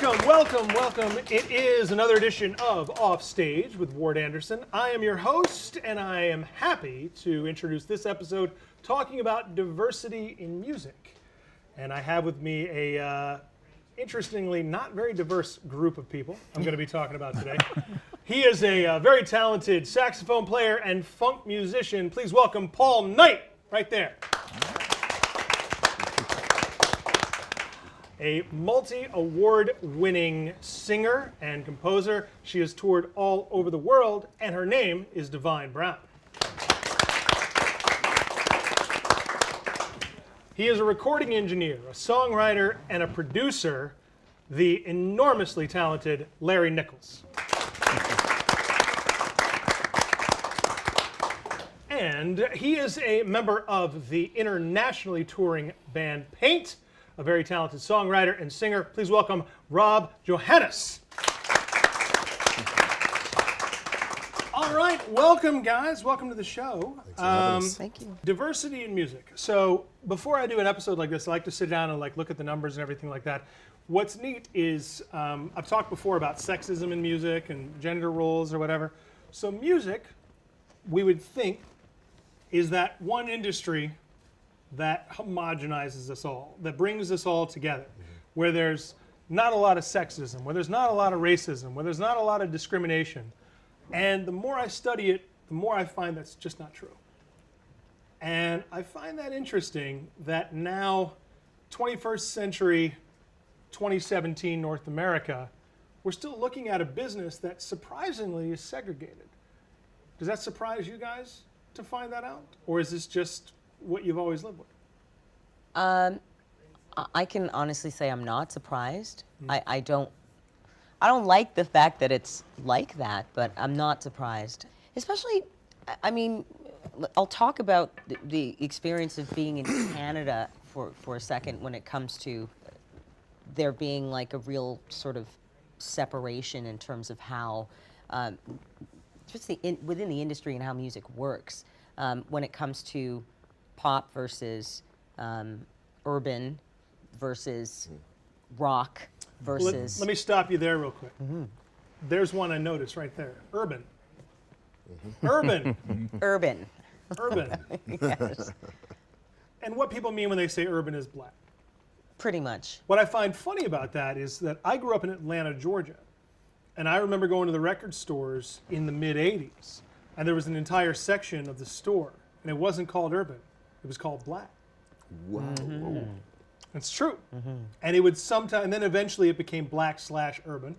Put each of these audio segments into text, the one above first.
Welcome. It is another edition of Offstage with Ward Anderson. I am your host, and I am happy to introduce this episode talking about diversity in music. And I have with me a, interestingly, not very diverse group of people I'm going to be talking about today. He is a very talented saxophone player and funk musician. Please welcome Paul Knight, right there. A multi-award-winning singer and composer. She has toured all over the world, and her name is Divine Brown. He is a recording engineer, a songwriter, and a producer, the enormously talented Larry Nichols. And he is a member of the internationally touring band Paint, a very talented songwriter and singer. Please welcome Robb Johannes. All right, welcome guys. Welcome to the show. Thank you. Diversity in music. So before I do an episode like this, I like to sit down and look at the numbers and everything like that. What's neat is I've talked before about sexism in music and gender roles or whatever. So music, we would think, is that one industry that homogenizes us all, that brings us all together, where there's not a lot of sexism, where there's not a lot of racism, where there's not a lot of discrimination. And the more I study it, the more I find that's just not true. And I find that interesting that now, 21st century, 2017 North America, we're still looking at a business that surprisingly is segregated. Does that surprise you guys to find that out? Or is this just what you've always lived with? I can honestly say I'm not surprised. I don't like the fact that it's like that, but I'm not surprised. Especially, I mean, I'll talk about the experience of being in Canada for a second when it comes to there being like a real sort of separation in terms of how, just within the industry and how music works, when it comes to pop versus urban versus rock versus... Let me stop you there real quick. There's one I noticed right there. Urban. Urban. Urban. Urban. Yes. And what people mean when they say urban is black. Pretty much. What I find funny about that is that I grew up in Atlanta, Georgia. And I remember going to the record stores in the mid-'80s. And there was an entire section of the store. And it wasn't called urban. It was called black. Wow. It's true. And it would sometimes, and then eventually it became black/urban. And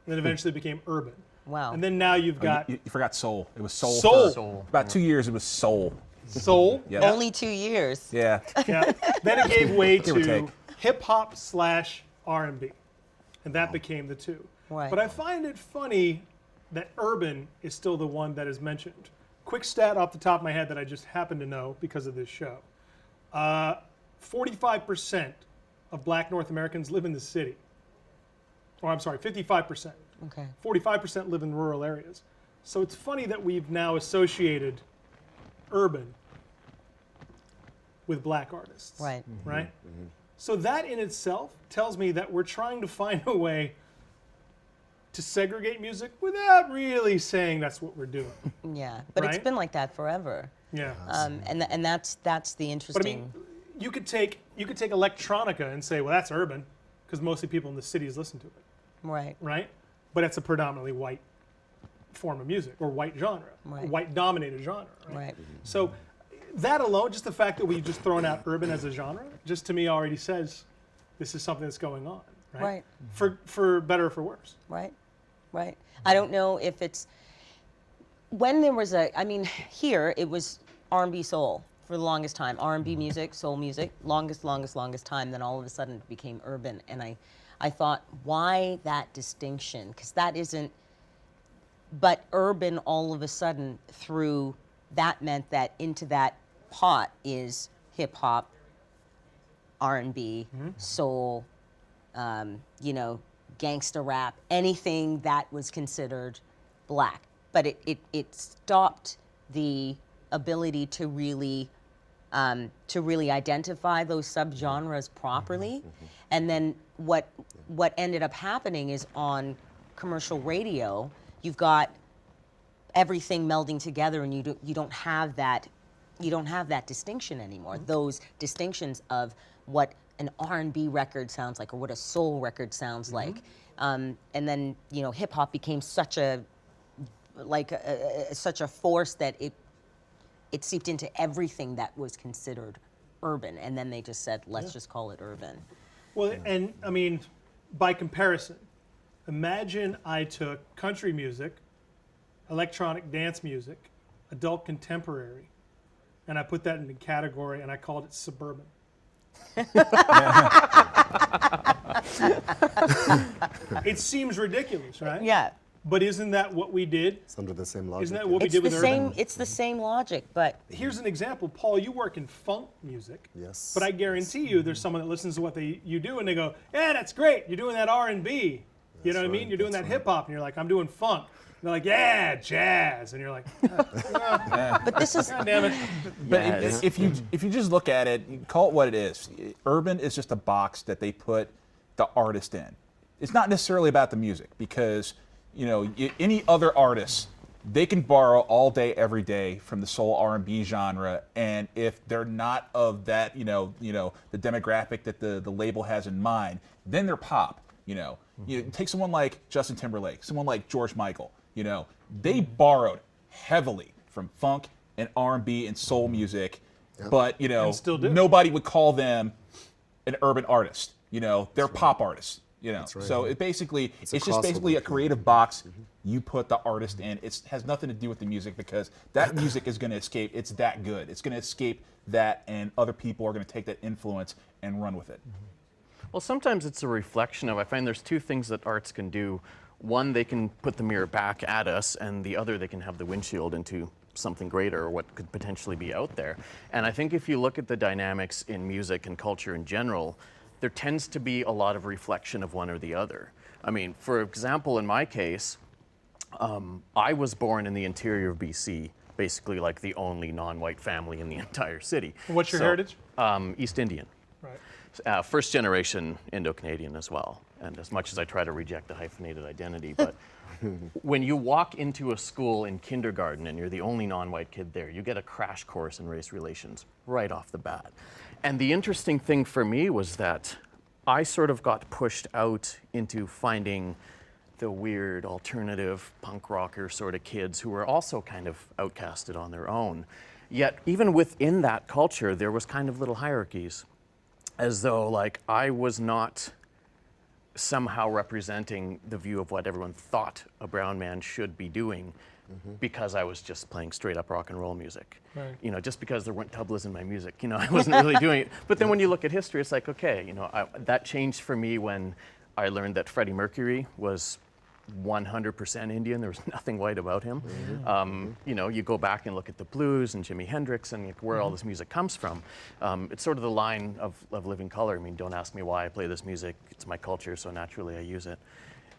then eventually it became urban. Wow. And then now you've got You forgot soul. It was soul. Soul. For about 2 years, it was soul. soul. Yeah. Only 2 years. Yeah. Yeah. Then it gave way Give or to take. hip-hop/R&B. And that became the two. Right. But I find it funny that urban is still the one that is mentioned. Quick stat off the top of my head that I just happen to know because of this show. 45% of black North Americans live in the city. Or I'm sorry, 55%. Okay. 45% live in rural areas. So it's funny that we've now associated urban with black artists. Right. Right? So that in itself tells me that we're trying to find a way to segregate music without really saying that's what we're doing. Yeah. But it's Right? been like that forever. Yeah. And that's the But I interesting... mean, you could take electronica and say, well, that's urban, because mostly people in the cities listen to it, Right. right? But it's a predominantly white form of music, or white genre, Right. white-dominated genre, right? Right. So that alone, just the fact that we've just thrown out urban as a genre, just to me already says this is something that's going on, right? Right. For better or for worse. Right. Right. I don't know if it's... When there was here it was R&B soul for the longest time. R&B music, soul music, longest time. Then all of a sudden it became urban. And I thought, why that distinction? Because that isn't... But urban all of a sudden that meant that into that pot is hip hop, R&B, soul, gangsta rap, anything that was considered black. But it stopped the ability to really to really identify those subgenres properly. And then what ended up happening is on commercial radio, you've got everything melding together, and you don't have that distinction anymore. Those distinctions of what an R&B record sounds like or what a soul record sounds like. And then, you know, hip hop became such a force that it seeped into everything that was considered urban, and then they just said, let's just call it urban. Well, and I mean, by comparison, imagine I took country music, electronic dance music, adult contemporary, and I put that in a category and I called it suburban. It seems ridiculous, right? Yeah. But isn't that what we did? It's under the same logic. Isn't that what we It's did the with same. urban? It's the same logic, but Here's an example. Paul, you work in funk music. Yes. But I guarantee you there's someone that listens to what you do and they go, yeah, that's great. You're doing that R&B. You know what I mean? You're doing that hip hop. And you're like, I'm doing funk. And they're like, yeah, jazz. And you're like, but this is God damn it. But Yes. if you just look at it, you call it what it is. Urban is just a box that they put the artist in. It's not necessarily about the music, because you know any other artist, they can borrow all day every day from the soul R&B genre, and if they're not of that you know the demographic that the label has in mind, then they're pop. You take someone like Justin Timberlake, someone like George Michael. They borrowed heavily from funk and R&B and soul music, but And still do. nobody would call them an urban artist. They're pop artists. right. So it basically It's a it's just basically a crossover. creative box. You put the artist in. It has nothing to do with the music, because that music is going to escape. It's that good. It's going to escape that, and other people are going to take that influence and run with it. Well, sometimes it's a reflection of, I find there's two things that arts can do. One, they can put the mirror back at us, and the other, they can have the windshield into something greater, or what could potentially be out there. And I think if you look at the dynamics in music and culture in general, there tends to be a lot of reflection of one or the other. I mean, for example, in my case, I was born in the interior of BC, basically like the only non-white family in the entire city. What's your heritage? East Indian. Right. First generation Indo-Canadian as well. And as much as I try to reject the hyphenated identity, but when you walk into a school in kindergarten and you're the only non-white kid there, you get a crash course in race relations right off the bat. And the interesting thing for me was that I sort of got pushed out into finding the weird alternative punk rocker sort of kids who were also kind of outcasted on their own. Yet even within that culture, there was kind of little hierarchies, as though like I was not somehow representing the view of what everyone thought a brown man should be doing, because I was just playing straight up rock and roll music. Right. Just because there weren't tablas in my music, I wasn't really doing it. But then when you look at history, it's like, okay, that changed for me when I learned that Freddie Mercury was 100% Indian. There was nothing white about him. You go back and look at the blues and Jimi Hendrix and where all this music comes from. It's sort of the line of living color. I mean, don't ask me why I play this music. It's my culture, so naturally I use it.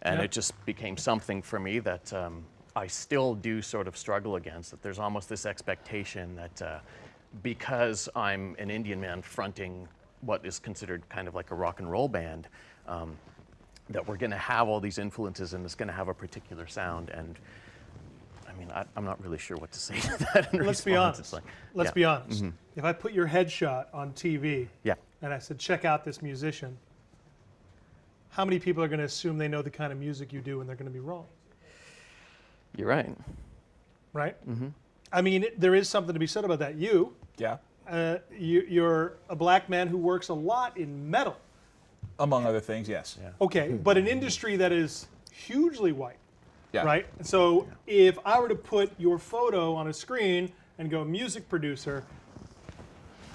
And it just became something for me that I still do sort of struggle against, that there's almost this expectation that because I'm an Indian man fronting what is considered kind of like a rock and roll band, that we're going to have all these influences and it's going to have a particular sound. And I mean, I'm not really sure what to say to that. Let's be honest. Let's be honest. If I put your headshot on TV Yeah. and I said, check out this musician, how many people are going to assume they know the kind of music you do and they're going to be wrong? You're right. Right? I mean, there is something to be said about that. Yeah. You're a black man who works a lot in metal. Among other things, yes. Yeah. Okay, but an industry that is hugely white, Yeah. right? So if I were to put your photo on a screen and go music producer,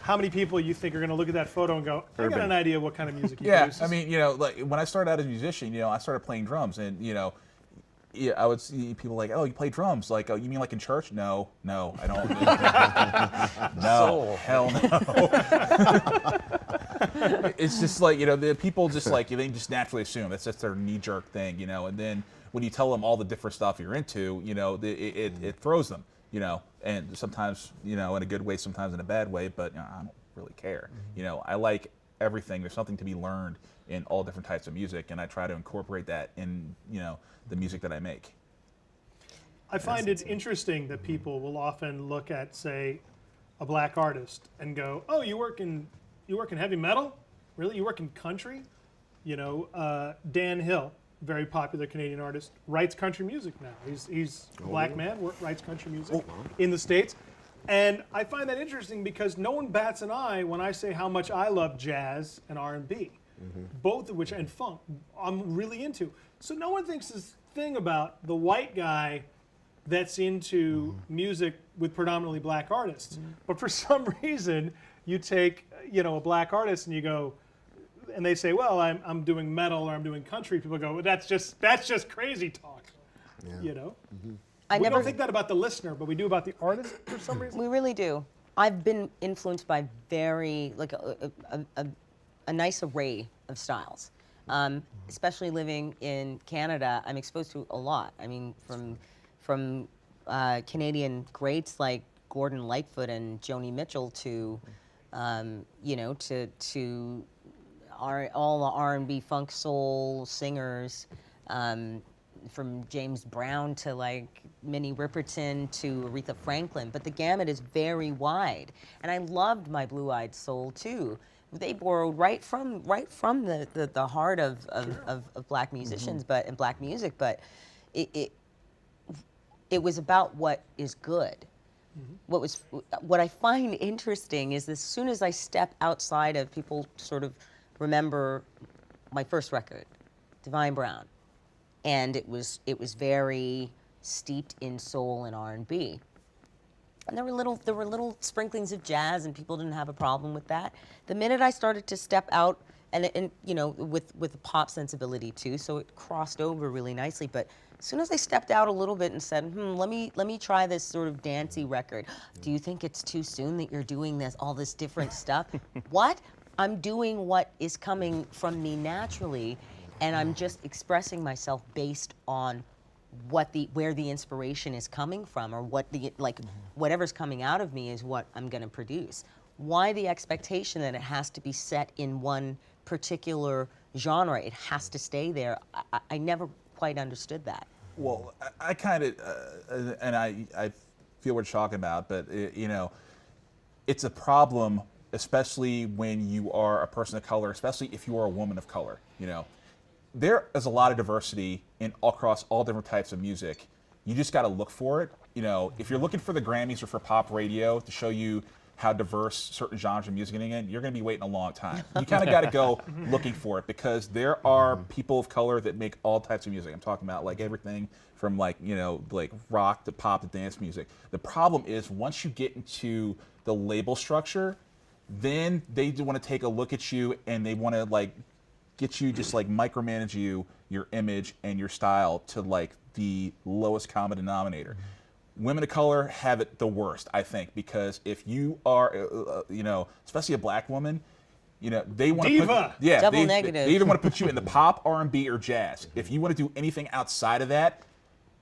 how many people you think are going to look at that photo and go, I got an idea what kind of music he Yeah, produces? I mean, like when I started out as a musician, I started playing drums, and I would see people like, oh, you play drums? Like, oh, you mean like in church? No, I don't. No, hell no. It's just like, the people just like, they just naturally assume that's just their knee-jerk thing, and then when you tell them all the different stuff you're into, it throws them. you know, and sometimes, you know, in a good way, sometimes in a bad way, but you know, I don't really care. You know, I like everything. There's something to be learned in all different types of music, and I try to incorporate that in, you know, the music that I make. I find it interesting that people will often look at, say, a black artist and go, "Oh, you work in heavy metal? Really? You work in country?" You know, Dan Hill, very popular Canadian artist, writes country music now. He's a black man, writes country music in the States. And I find that interesting because no one bats an eye when I say how much I love jazz and R&B, both of which, and funk, I'm really into. So no one thinks this thing about the white guy that's into music with predominantly black artists. But for some reason, you take, you know, a black artist and you go, and they say, well, I'm doing metal or I'm doing country. People go, well, that's just crazy talk, you know? I We never don't think that about the listener, but we do about the artist for some reason. We really do. I've been influenced by very, like, a nice array of styles. Especially living in Canada, I'm exposed to a lot. I mean, from Canadian greats like Gordon Lightfoot and Joni Mitchell to, you know, to all the R&B, funk, soul singers, from James Brown to like Minnie Riperton to Aretha Franklin, but the gamut is very wide. And I loved my Blue-Eyed Soul too. They borrowed right from the heart of black musicians, but and black music. But it was about what is good. What I find interesting is as soon as I step outside of, people sort of remember my first record, Divine Brown. And it was very steeped in soul and R&B. And there were little sprinklings of jazz, and people didn't have a problem with that. The minute I started to step out, and you know, with a pop sensibility too, so it crossed over really nicely. But as soon as I stepped out a little bit and said, let me try this sort of dancey record. Do you think it's too soon that you're doing all this different stuff? What? I'm doing what is coming from me naturally. And I'm just expressing myself based on where the inspiration is coming from, or whatever's coming out of me is what I'm going to produce. Why the expectation that it has to be set in one particular genre? It has to stay there. I never quite understood that. Well, I kind of, and I feel what you're talking about, but you know, it's a problem, especially when you are a person of color, especially if you are a woman of color, you know. There is a lot of diversity across all different types of music. You just got to look for it. You know, if you're looking for the Grammys or for pop radio to show you how diverse certain genres of music are in, you're going to be waiting a long time. You kind of got to go looking for it, because there are people of color that make all types of music. I'm talking about like everything from like, you know, like rock to pop to dance music. The problem is once you get into the label structure, then they do want to take a look at you and they want to like get you, just like micromanage you, your image and your style to like the lowest common denominator. Women of color have it the worst, I think, because if you are, you know, especially a black woman, you know, they want to put, yeah, double negative. They either want to put you in the pop, R&B, or jazz. If you want to do anything outside of that,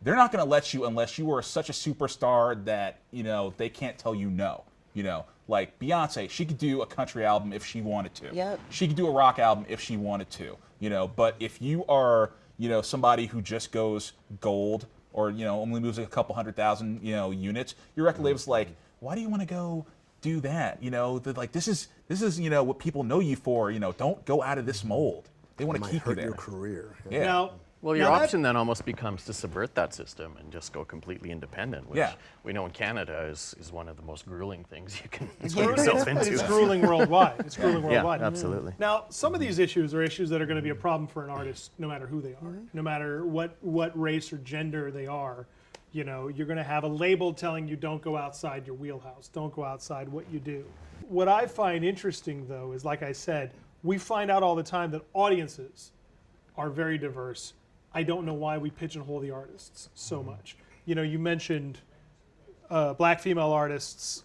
they're not going to let you unless you are such a superstar that, you know, they can't tell you no. You know, like Beyonce, she could do a country album if she wanted to. Yep. She could do a rock album if she wanted to. You know, but if you are, you know, somebody who just goes gold, or, you know, only moves like a couple 100,000, you know, units, your record label's like, why do you want to go do that? You know, like this is, you know, what people know you for. You know, don't go out of this mold. They want to keep you there. Your career. Yeah. Now, Well, your now option then almost becomes to subvert that system and just go completely independent, which Yeah. we know in Canada is one of the most grueling things you can It's put yourself into. It's grueling worldwide. It's grueling Yeah, worldwide. absolutely. Now, some of these issues are issues that are going to be a problem for an artist, no matter who they are, no matter what race or gender they are. You know, you're going to have a label telling you don't go outside your wheelhouse, don't go outside what you do. What I find interesting, though, is like I said, we find out all the time that audiences are very diverse. I don't know why we pigeonhole the artists so much. You know, you mentioned black female artists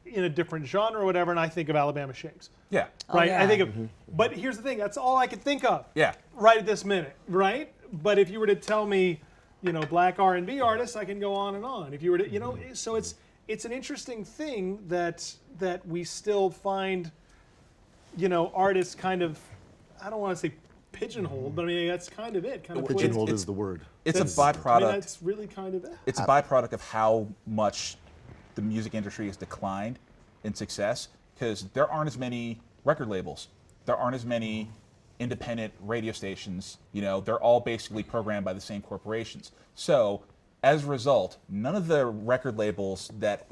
in a different genre or whatever, and I think of Alabama Shakes. Yeah. Right? yeah. I think of, but here's the thing, that's all I could think of Yeah. right at this minute, right? But if you were to tell me, black R&B artists, I can go on and on. If you were to, so it's an interesting thing that we still find, artists kind of, I don't want to say pigeonholed, but I mean that's kind of it. Pigeonholed is the word. It's a That's- byproduct. I mean, that's really kind of it. It's a byproduct of how much the music industry has declined in success, because there aren't as many record labels. There aren't as many independent radio stations. They're all basically programmed by the same corporations. So as a result, none of the record labels that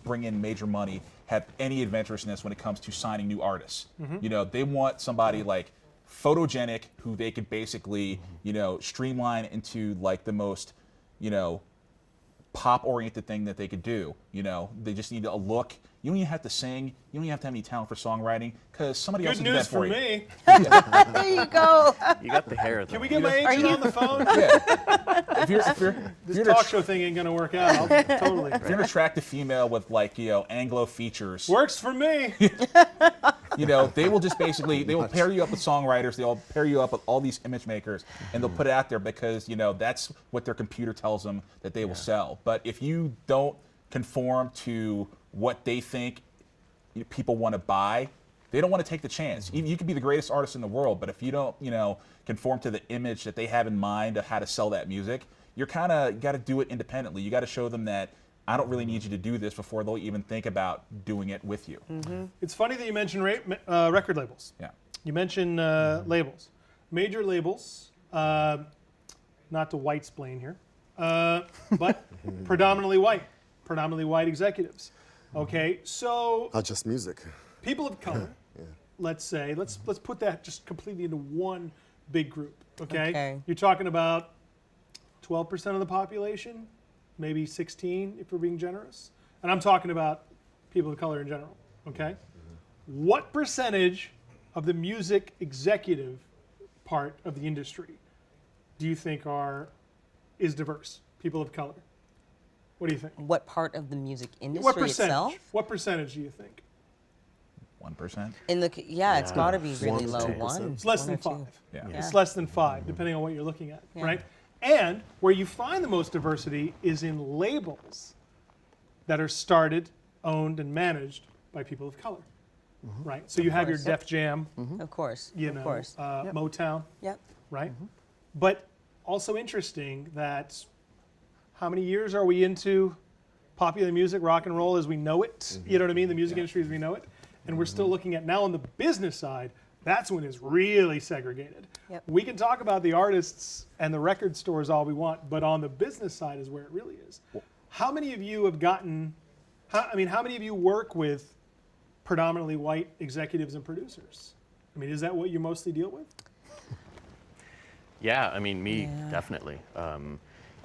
bring in major money have any adventurousness when it comes to signing new artists. They want somebody like photogenic who they could basically streamline into like the most pop-oriented thing that they could do. They just need a look. You don't even have to sing. You don't even have to have any talent for songwriting, because somebody else Good will do news that for for you. me. There you go. You got the hair. Can we get my agent on the phone? Yeah. If you're This talk show thing ain't gonna work out. Totally. if you're an attractive female with like Anglo features, Works for me. they will just basically pair you up with songwriters. They'll pair you up with all these image makers, and they'll put it out there because that's what their computer tells them that they will sell. But if you don't conform to what they think people want to buy, they don't want to take the chance. You could be the greatest artist in the world, but if you don't conform to the image that they have in mind of how to sell that music, you're kind of got to do it independently. You got to show them that I don't really need you to do this before they'll even think about doing it with you. It's funny that you mentioned record labels. Yeah. You mentioned labels. Major labels, not to white-splain here, but predominantly white executives. Okay, so Not just music. people of color, let's put that just completely into one big group. Okay, you're talking about 12% of the population, maybe 16 if we're being generous, and I'm talking about people of color in general. Okay, what percentage of the music executive part of the industry do you think is diverse? People of color. What do you think? What part of the music industry What percentage? itself? What percentage do you think? 1%. It's got to be really 1 to low. 2%. One. It's less one than or two. 5. Yeah. It's less than 5, depending on what you're looking at, Yeah. right? And where you find the most diversity is in labels that are started, owned, and managed by people of color, right? So you have your course, yep. Def Jam, Of course. you of know, course. Motown, Yep. right? But also interesting that how many years are we into popular music, rock and roll as we know it? You know what I mean? The music industry as we know it. And we're still looking at now on the business side, that's when it's really segregated. Yep. We can talk about the artists and the record stores all we want, but on the business side is where it really is. How many of you have gotten, how many of you work with predominantly white executives and producers? I mean, is that what you mostly deal with? Yeah, I mean, me, definitely.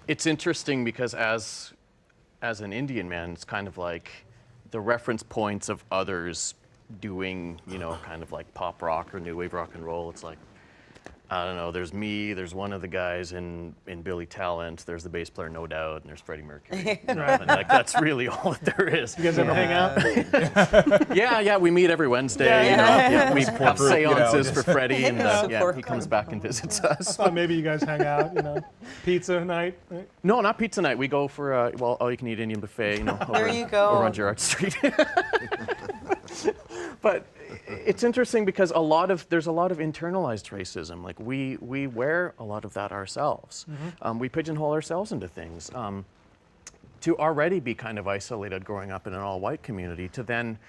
It's interesting because as an Indian man, it's kind of like the reference points of others doing, kind of like pop rock or new wave rock and roll. It's like, I don't know, there's me, there's one of the guys in Billy Talent, there's the bass player No Doubt, and there's Freddie Mercury. And like, that's really all that there is. You guys ever hang out? Yeah, we meet every Wednesday. Yeah. We have group, seances for Freddie, and Support he comes group. back and visits I us. thought maybe you guys hang out, pizza night. Right? No, not pizza night. We go for all-you-can-eat Indian buffet. There you go. Over on Gerrard Street. But it's interesting because there's a lot of internalized racism. Like we wear a lot of that ourselves. We pigeonhole ourselves into things. To already be kind of isolated growing up in an all-white community, to then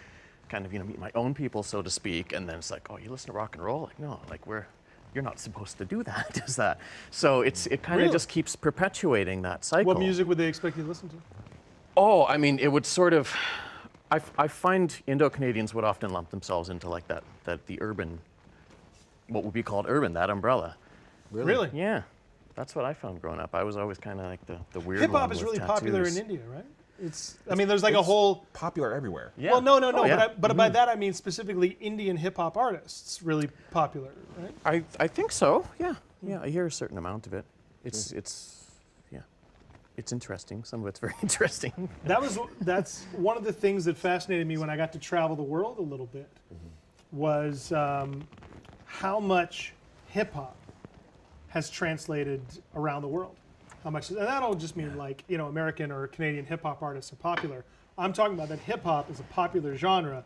kind of meet my own people, so to speak, and then it's like, oh, you listen to rock and roll? Like, no, like you're not supposed to do that, is that? So it kind of Really? just keeps perpetuating that cycle. What music would they expect you to listen to? Oh, I mean, it would sort of. I find Indo-Canadians would often lump themselves into like that the urban, what would be called urban, that umbrella. Really? Yeah, that's what I found growing up. I was always kind of like the weird Hip one hop is with really popular in tattoos. India, right? There's like a whole. Popular everywhere. Yeah. Well, no. Oh, yeah. But by that I mean specifically Indian hip hop artists really popular, right? I think so. Yeah. I hear a certain amount of it. It's interesting. Some of it's very interesting. That's one of the things that fascinated me when I got to travel the world a little bit, was how much hip hop has translated around the world. how much, and that don't just mean like, you know, American or Canadian hip hop artists are popular. I'm talking about that hip hop is a popular genre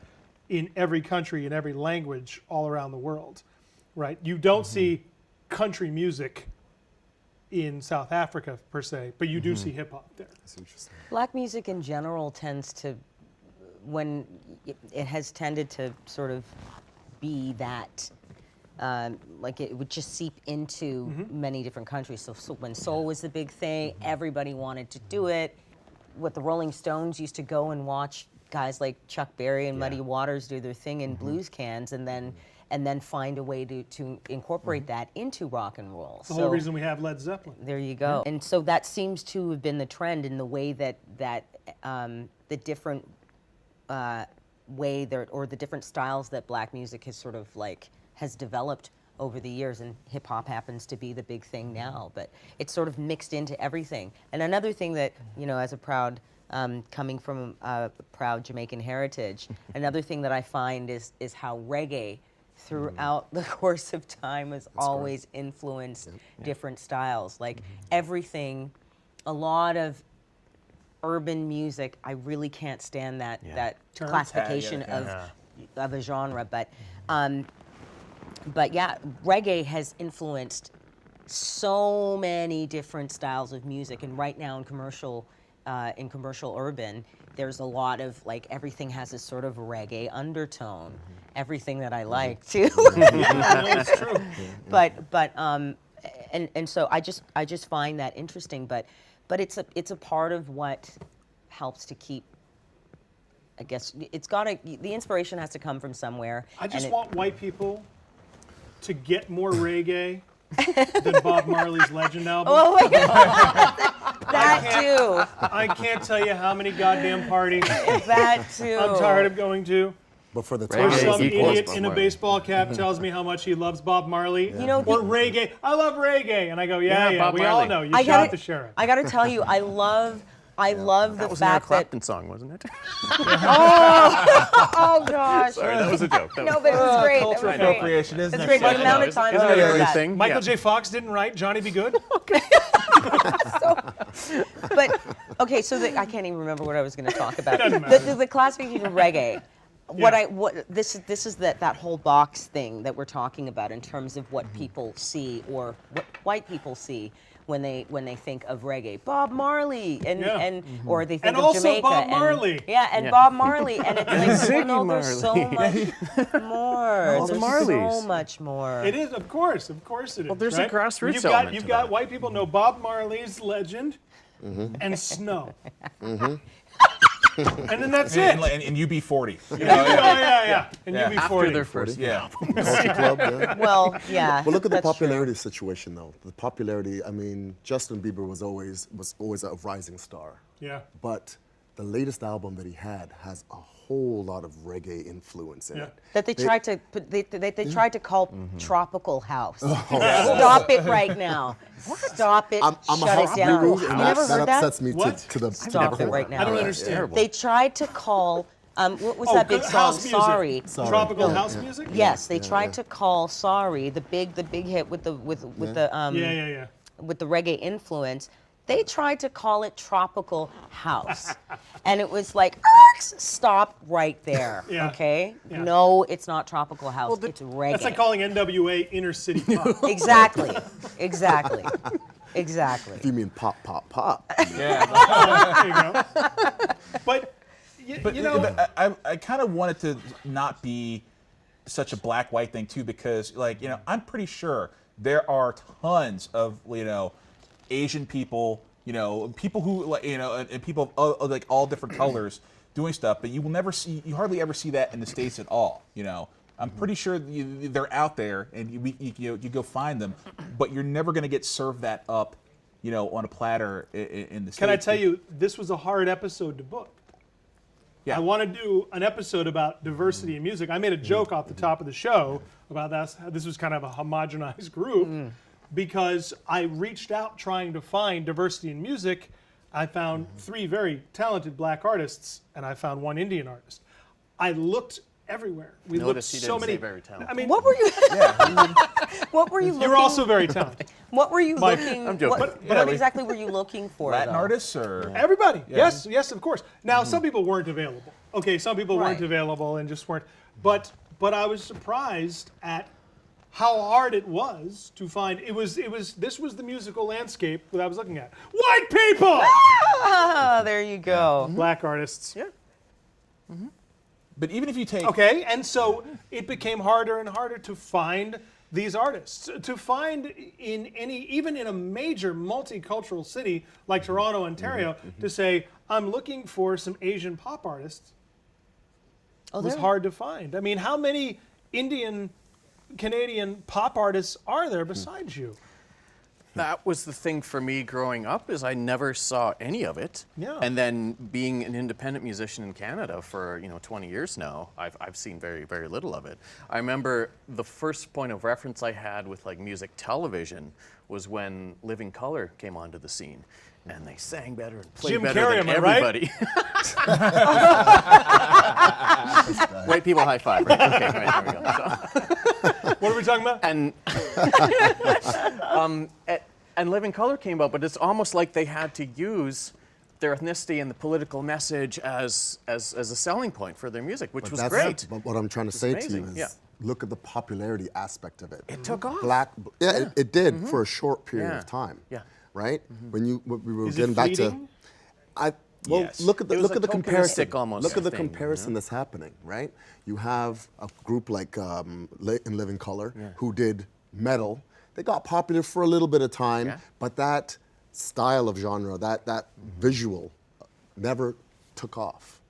in every country, in every language, all around the world, right? You don't see country music in South Africa per se, but you do see hip hop there. That's interesting. Black music in general tends to, when it has tended to sort of be that, like it would just seep into many different countries. So when soul was the big thing, everybody wanted to do it. What the Rolling Stones used to go and watch guys like Chuck Berry and Muddy Waters do their thing in blues cans, and then find a way to incorporate that into rock and roll. The whole reason we have Led Zeppelin. There you go. And so that seems to have been the trend in the way that the different way there, or the different styles that black music has sort of like has developed over the years, and hip hop happens to be the big thing now, but it's sort of mixed into everything. And another thing that, you know, as a proud, coming from a proud Jamaican heritage, another thing that I find is how reggae throughout the course of time has always influenced different styles. Like everything, a lot of urban music, I really can't stand that classification of a genre, but yeah, reggae has influenced so many different styles of music, and right now in commercial urban, there's a lot of like everything has this sort of reggae undertone. Everything that I like too. It's true. And so I just find that interesting, but it's a part of what helps to keep. I guess the inspiration has to come from somewhere. I just want white people to get more reggae than Bob Marley's Legend album. Oh my God. That too. I can't tell you how many goddamn parties That too. I'm tired of going to. But for the Where Reggae time, some equals idiot Bob in a Marley. baseball cap tells me how much he loves Bob Marley. You know, or reggae. I love reggae. And I go, yeah, Bob we Marley. all know. You I shot gotta, the sheriff. I gotta tell you, I love That the was an Eric fact that. Clapton song, wasn't it? Oh gosh. Sorry, that was a joke. No, but it was great. That was Cultural great. appropriation, isn't That's it? great. The Shit? amount of Isn't times it I heard that. everything? Michael Yeah. J. Fox didn't write Johnny Be Good? But okay, so I can't even remember what I was going to talk about. doesn't matter. The classification of reggae. This is that whole box thing that we're talking about in terms of what people see, or what white people see when they think of reggae. Bob Marley or they think And of also Jamaica Bob Marley. and Bob Marley, and it's like, Ziggy well, no, there's so Marley. much more. All the There's Marleys. so much more. It is, of course it is. Well, there's a right? grassroots You've element You've to got that. white people know Bob Marley's Legend and Snow. And then that's it. And UB40. Yeah. And Yeah. UB40. After their first Yeah. Culture Club, yeah. Well, yeah. But look at the that's true. popularity situation, though. The popularity. I mean, Justin Bieber was always a rising star. Yeah. But the latest album that he had has a whole lot of reggae influence in Yeah. it. That they tried to put, they tried to call tropical house. Oh, Stop it right now. Stop it. I'm a Shut house it down. guru, You and never that heard that? upsets me What? to the Stop it core. right now. I don't understand. Terrible. They tried to call what was Oh, that big good song? house music. Sorry. Tropical house music? Yes, they tried to call Sorry the big hit with the Yeah. with the reggae influence. They tried to call it tropical house. And it was like, stop right there. Yeah. Okay? Yeah. No, it's not tropical house. It's reggae. That's like calling NWA inner city pop. Exactly. If you mean pop, pop, pop. There you go. But, But you know, I kind of want it to not be such a black-white thing too, because I'm pretty sure there are tons of Asian people, people who and people of like all different colors doing stuff, but you hardly ever see that in the States at all. I'm pretty sure they're out there, and you go find them, but you're never going to get served that up, on a platter in the States. can I tell you, this was a hard episode to book. Yeah. I want to do an episode about diversity in music. I made a joke off the top of the show about that. This was kind of a homogenized group because I reached out trying to find diversity in music. I found 3 very talented black artists, and I found 1 Indian artist. I looked everywhere. We Notice looked he so didn't many. say very talented. I mean, What were you? What were you looking? you're also very talented. What were you My- looking? I'm joking. What exactly were you looking for? Latin though? artists or Everybody. Yes, yes, of course. Now, some people weren't available. Okay, some people weren't Right. available and just weren't. But I was surprised at how hard it was to find. This was the musical landscape that I was looking at. White people, Ah, there you go. black artists. Yeah. But even if you take Okay, and so it became harder and harder to find these artists. To find even in a major multicultural city like Toronto, Ontario, to say, I'm looking for some Asian pop artists Oh, was there. hard to find. I mean, how many Indian, Canadian pop artists are there besides you? That was the thing for me growing up is I never saw any of it. Yeah. And then being an independent musician in Canada for 20 years now, I've seen very, very little of it. I remember the first point of reference I had with like music television was when Living Colour came onto the scene. And they sang better and played Jim better Carrey, than am I right? everybody. White people high five. Right? Okay, right, there we go. So, What are we talking about? and Living Colour came out, but it's almost like they had to use their ethnicity and the political message as a selling point for their music, which was great. But what I'm trying to say to you amazing, is, yeah. look at the popularity aspect of it. It took off. It did for a short period Yeah. of time. Yeah. Right? When we were Is it getting back to, fleeting? Yes. look at the It was a comparison. tokenistic almost Look at the thing, comparison that's happening. Right? You have a group like in Living Colour who did metal. They got popular for a little bit of time, Yeah. but that style of genre, that visual, never took off.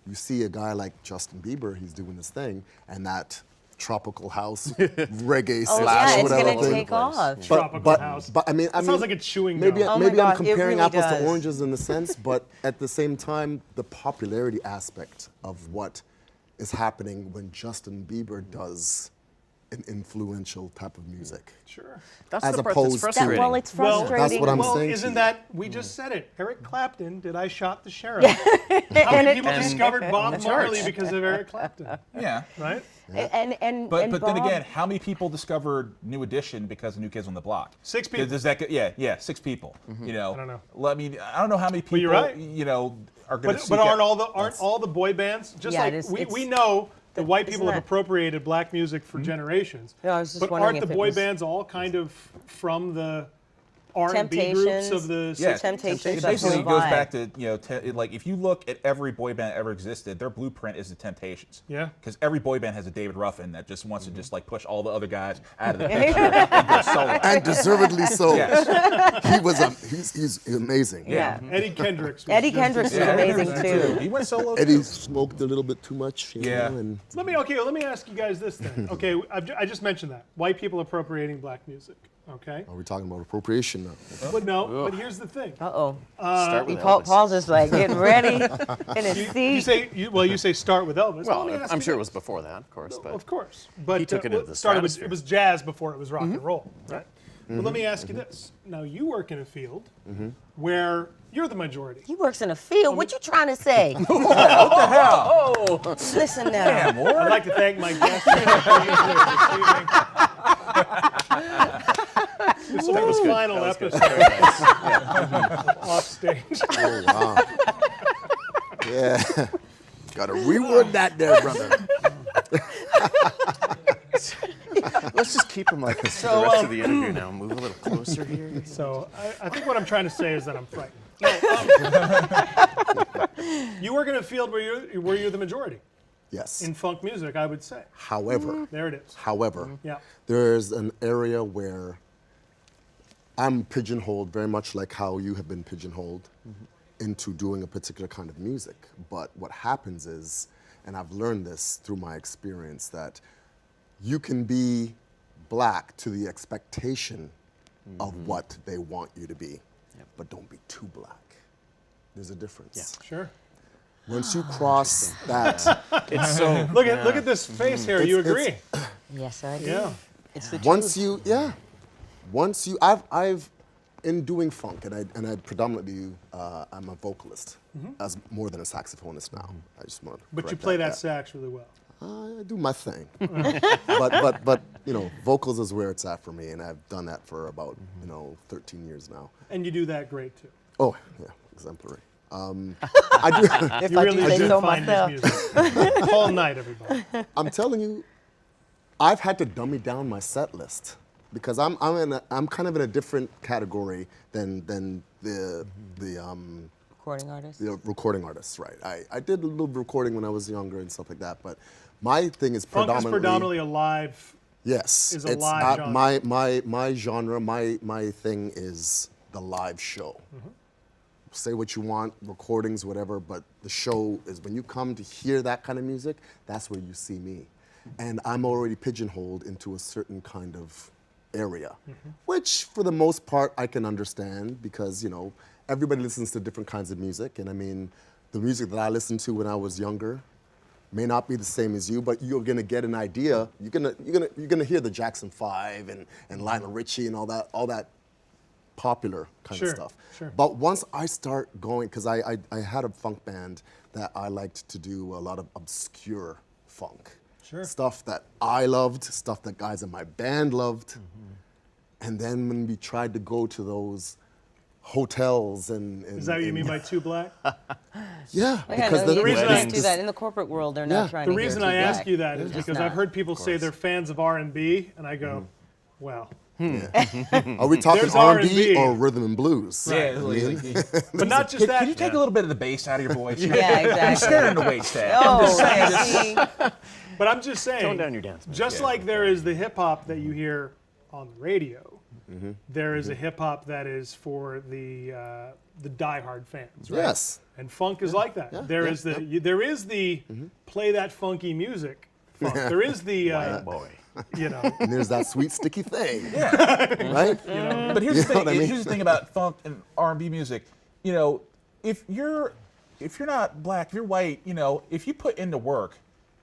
You see a guy like Justin Bieber, he's doing his thing, and that tropical house reggae Oh slash yeah, it's whatever gonna thing. take off. Tropical house. But I mean, sounds like it's chewing maybe gum. Oh my maybe God, I'm it comparing really apples does. to oranges in the sense, but at the same time, the popularity aspect of what is happening when Justin Bieber does an influential type of music. Sure. That's as the part that's opposed to- frustrating. Well, it's Well, frustrating. that's what I'm Well, saying to isn't you. that, we just said it, Eric Clapton did I Shot the Sheriff. How many people discovered Bob Marley because of Eric Clapton, yeah. right? And But then Bob- again, how many people discovered New Edition because of New Kids on the Block? 6 people. Does that go, yeah, 6 people. You know, I don't know. Well, I mean, I don't know how many people you're right. are going to. But aren't all the boy bands just Yeah, like it is- we it's- know that white people isn't have that- appropriated black music for generations. Yeah, I was just but wondering aren't the if it boy was- bands all kind of from the R&B groups of the Yeah, 60s? Temptations. It That's basically the goes vibe. back to like if you look at every boy band that ever existed, their blueprint is the Temptations. Yeah. Because every boy band has a David Ruffin that just wants to just like push all the other guys out of the picture and go solo. And deservedly so. Yes. He was he's amazing. Yeah. Eddie Kendricks. Was Eddie just- Kendricks was Yeah, amazing Kendrick too. He went solo. Eddie too. smoked a little bit too much, you Yeah. know, and Let me ask you guys this then. Okay, I just mentioned that white people appropriating black music. Okay, are we talking about appropriation now? but no. But here's the thing. Uh-oh. Start with Paul's Elvis. just like getting ready in his seat. You say start with Elvis. Well, Let me ask I'm you sure it this. was before that, of course. But Of course, but He took it into the started with, stratosphere. it was jazz before it was rock and roll, right? But let me ask you this: now you work in a field where you're the majority. He works in a field. What you trying to say? Oh, Listen now. I'd like to thank my guests for being here this evening. This is the final That was good. episode off stage. Oh wow. Yeah. Gotta reword that there, brother. let's just keep him like this for the rest of the interview now. Move a little closer here. So I think what I'm trying to say is that I'm frightened. No, you work in a field where you're the majority Yes. in funk music, I would say. However, There it is. Yeah. there's an area where I'm pigeonholed very much like how you have been pigeonholed into doing a particular kind of music. But what happens is, and I've learned this through my experience, that you can be black to the expectation of what they want you to be, but don't be too black. There's a difference. Sure. Once you cross that, It's so. Look at this face here. You agree? Yes, I do. Yeah. It's the once truth. I've in doing funk, and I predominantly I'm a vocalist as more than a saxophonist now. I just want to But you correct play that. that sax really well. I do my thing, but you know, vocals is where it's at for me, and I've done that for about, 13 years now. And you do that great too. Oh, yeah, exemplary. I do. If You I really do say do so find myself. his music. All night, everybody. I'm telling you, I've had to dummy down my set list because I'm kind of in a different category than the Recording artist. the recording artists, right? I did a little recording when I was younger and stuff like that, but my thing is Funk is predominantly a live. yes, is a it's live genre. my genre, my thing is the live show. Say what you want, recordings, whatever, but the show is when you come to hear that kind of music, that's where you see me. And I'm already pigeonholed into a certain kind of area, which for the most part I can understand because, everybody listens to different kinds of music. And I mean, the music that I listened to when I was younger may not be the same as you, but you're gonna get an idea. You're gonna hear the Jackson 5 and Lionel Richie and all that popular kind Sure, of stuff. sure. But once I start going, because I had a funk band that I liked to do a lot of obscure funk. Sure. Stuff that I loved, stuff that guys in my band loved. And then when we tried to go to those hotels and Is that what you mean by too black? yeah, Well, because the reason I- do that in the corporporate world, they're not Yeah. trying The to hear reason too I ask black. you that is It's just because I've not. heard people say they're fans of R&B, and I go, well, are we talking There's R&B R&B. or rhythm and blues? Yeah, but not just that. Can you take a little bit of the bass out of your voice? Yeah, You're exactly. scaring the wait staff. Oh, saying, see? But I'm just saying, Tone down your dance. just like there is the hip hop that you hear on the radio, there is a hip hop that is for the diehard fans, right? Yes. And funk is like that. There is there is the play that funky music funk. There is the Boy. And there's that sweet sticky thing, Yeah. right? But here's the thing. what I mean? Here's the thing about funk and R&B music. If you're not black, if you're white, if you put in the work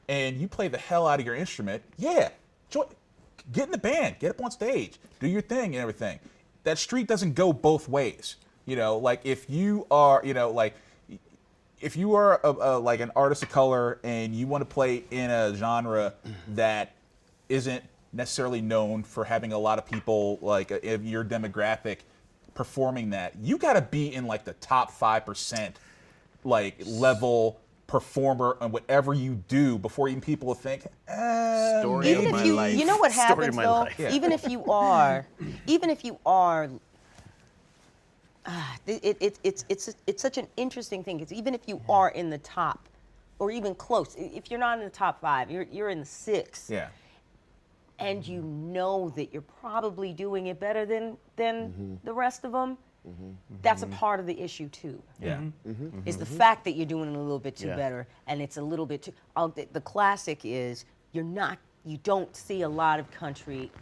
and you play the hell out of your instrument, get in the band, get up on stage, do your thing and everything. That street doesn't go both ways. Like if you are, if you are like an artist of color and you want to play in a genre that isn't necessarily known for having a lot of people like of your demographic performing that, you got to be in like the top 5% like level performer on whatever you do before even people will think, Story Even of if my you, life. you know what Story happens of my though. life. Yeah. Even if you are, it's such an interesting thing. Because even if you are in the top, or even close, if you're not in the top 5, you're in the 6. yeah. And you know that you're probably doing it better than the rest of them. That's a part of the issue too. Yeah. Is the fact that you're doing it a little bit too Yeah. better, and it's a little bit too. The classic is you don't see a lot of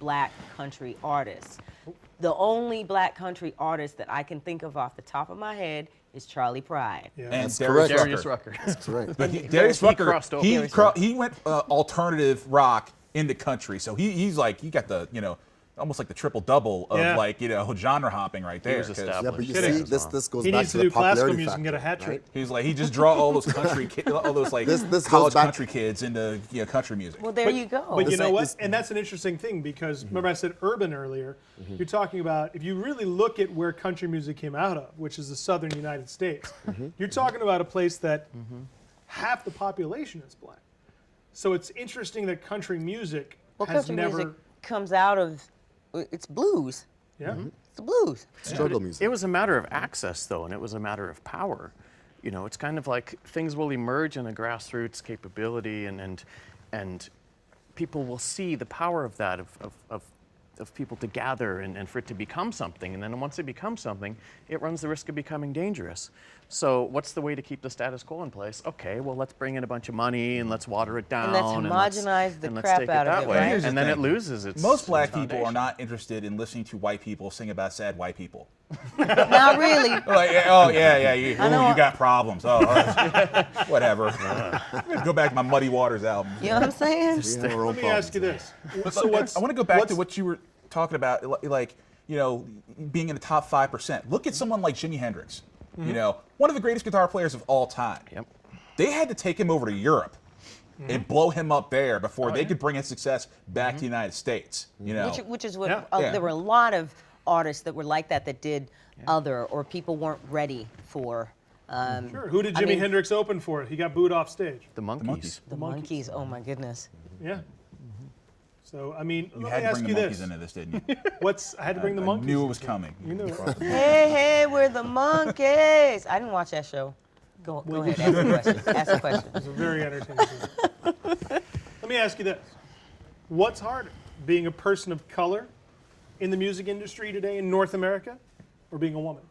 black country artists. The only black country artist that I can think of off the top of my head is Charlie Pride. Yeah. And That's Darius correct. Darius Rucker. Rucker. That's right. But Darius He Rucker, crossed over. he went alternative rock into country. So he got the, almost like the triple double of Yeah. genre hopping right there. was 'cause established. Yeah, but you Kidding. see, this goes He back needs to to the do classical popularity music and get a factor, hat trick. right? He's like, he just draw all those all those like This goes college back- country kids into country music. Well, there you go. But you know ain't- what? this- And that's an interesting thing because remember I said urban earlier. You're talking about if you really look at where country music came out of, which is the southern United States, you're talking about a place that half the population is black. So it's interesting that country music Well, has country never. music comes out of it's blues. Yeah. It's the blues. Struggle music. It was a matter of access, though, and it was a matter of power. It's kind of like things will emerge in a grassroots capability, and people will see the power of that, of people to gather and for it to become something. And then once it becomes something, it runs the risk of becoming dangerous. So what's the way to keep the status quo in place? Okay, well, let's bring in a bunch of money and let's water it down. let's let's- homogenize the and let's crap take out of that it, way. right? Here's the And then thing. it loses its Most black its people are foundation. not interested in listening to white people sing about sad white people. Not really. Like, you got problems. Oh, whatever. Go back to my Muddy Waters album. You know what I'm saying? We have our own Let me ask you problems. this. So I want to go back to what you were talking about, like being in the top 5%. Look at someone like Jimi Hendrix. One of the greatest guitar players of all time. Yep. They had to take him over to Europe and blow him up there before they could bring his success back to the United States. You know, Which is what Yeah. there were a lot of artists that were like that did other, or people weren't ready for. Sure. Who did Jimi Hendrix open for? He got booed off stage. The Monkees. The Monkees. Oh my goodness. Yeah. So I mean, you let had me to ask bring you the this: monkeys into this, didn't you? I had to bring the I monkeys. knew it was coming. You knew it. Hey, we're the Monkees. I didn't watch that show. Go ahead. Ask the question. Ask the question. It's a very entertaining. Let me ask you this: what's harder, being a person of color in the music industry today in North America, or being a woman,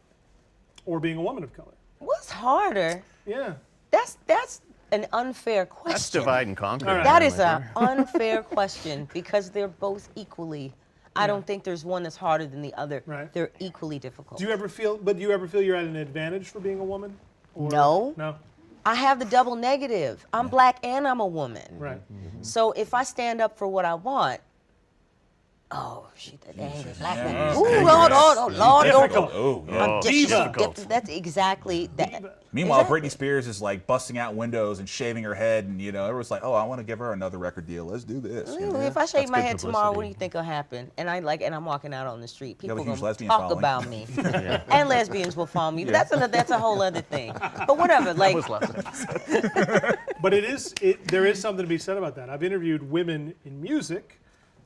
or being a woman of color? What's harder? Yeah. That's an unfair question. That's divide and conquer. All right. That man, is right an unfair question because they're both equally. I don't think there's one that's harder than the other. Right. They're equally difficult. Do you ever feel you're at an advantage for being a woman? Or, No. No. I have the double negative. I'm black and I'm a woman. Right. So if I stand up for what I want, that angry black woman. Yeah. Ooh, Lord, Difficult. Oh, yeah. I'm Diva. That's exactly that. Meanwhile, Is that- Britney Spears is like busting out windows and shaving her head, and everyone's like, "Oh, I want to give her another record deal. Let's do this." you know? If I shave That's my good head tomorrow, what publicity. do you think will happen? And I'm walking out on the street. have a People huge gonna lesbian talk following. about me, and lesbians will follow me. But that's a whole other thing. But whatever. Like, was last episode. But there is something to be said about that. I've interviewed women in music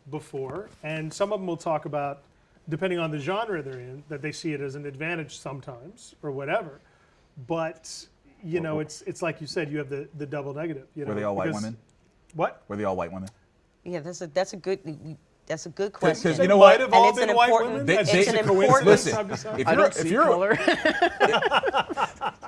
before, and some of them will talk about, depending on the genre they're in, that they see it as an advantage sometimes or whatever. But it's like you said, you have the double negative. Were they all white because- women? What? Were they all white women? yeah, that's a good question. you know It what? might have all And it's been an white important- women. They- That's they- just it's a an coincidence. important- I've decided. I don't see color.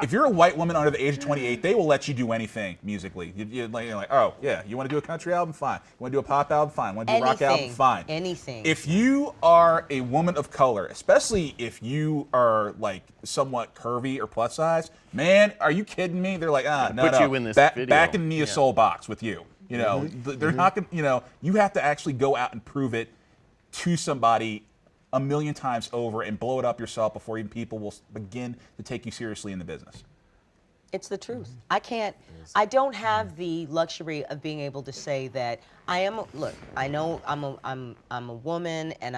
If you're a white woman under the age of 28, they will let you do anything musically. You're like, oh yeah, you want to do a country album, fine. You want to do a pop album, fine. Want to do a rock album, Anything. fine. Anything. If you are a woman of color, especially if you are like somewhat curvy or plus size, man, are you kidding me? They're like, no, put no. you in this video. Back in the Nia Soul box with you. They're not gonna. You have to actually go out and prove it to somebody a million times over and blow it up yourself before even people will begin to take you seriously in the business. It's the truth. I don't have the luxury of being able to say that I am. Look, I know I'm a woman and